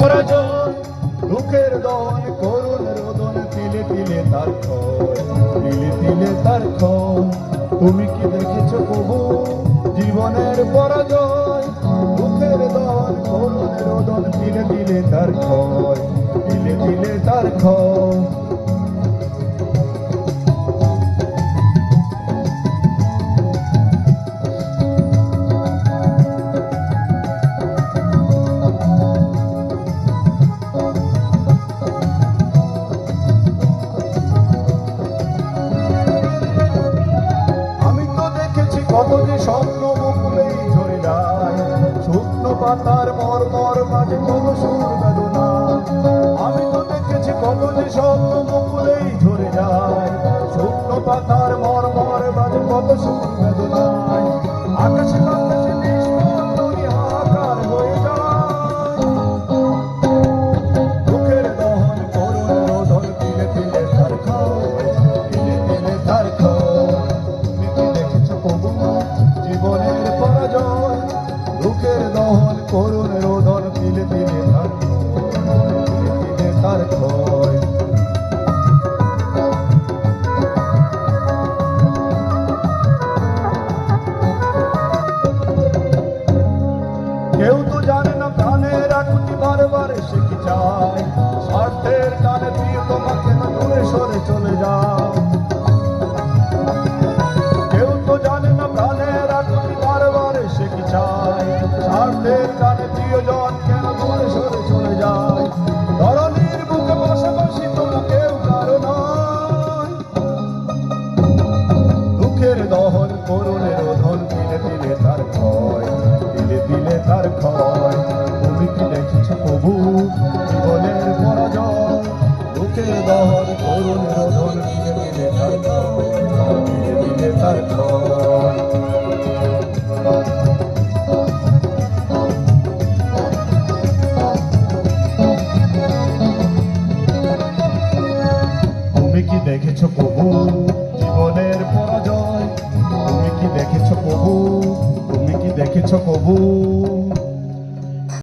পরাজয়, দুঃখের দহন করুণ রোদন, তিলে তিলে তার ক্ষয়, তিলে তিলে তার ক্ষয়। তুমি কি দেখেছো প্রভু জীবনের পরাজয়? দুঃখের দহন করুণ রোদন, তিলে তিলে তার ক্ষয়, তিলে তিলে তার ক্ষয়। কত যে স্বপ্ন মুকুলেই ঝরে যায়, শুকনো পাতার মর্মর মাঝে কত সুর বেদনা। আমি তো দেখেছি কত যে স্বপ্ন মুকুলেই ঝরে যায়, শুকনো পাতার মর্মর মাঝে কত সুর বেদনা। আকাশে বাতাসে নিষ্পন্নই হাহাকার হয়ে যায়, দুঃখের দহন করুণ রোদন, তিলে তিলে তার ক্ষয়, তিলে তিলে তার ক্ষয়। জীবনের পরাজয়, দুঃখের দহন করুণ রোদন, তিলে তিলে তার ক্ষয়, তিলে তিলে তার ক্ষয়। কেউ তো জানে না প্রাণের আকুতি বারবার সে কি চায়, স্বার্থের টানে প্রিয় তোমাকে না দূরে সরে চলে যায়। স্বার্থের টানে প্রিয়জন কেন দূরে সরে চলে যায়, ধরনীর বুকে পাশাপাশি তবু কেউ কারো নয়। দুঃখের দহন করুণ রোদন, তিলে তিলে তার ক্ষয়, তিলে তিলে তার ক্ষয়। তুমি কি দেখেছো প্রভু জীবনের পরাজয়? দুঃখের দহন করুণ রোদন, তিলে তিলে তার ক্ষয়, তিলে তিলে তার ক্ষয়। তুমি কি দেখেছো প্রভু জীবনের পরাজয়? তুমি কি দেখেছো প্রভু? তুমি কি দেখেছো প্রভু?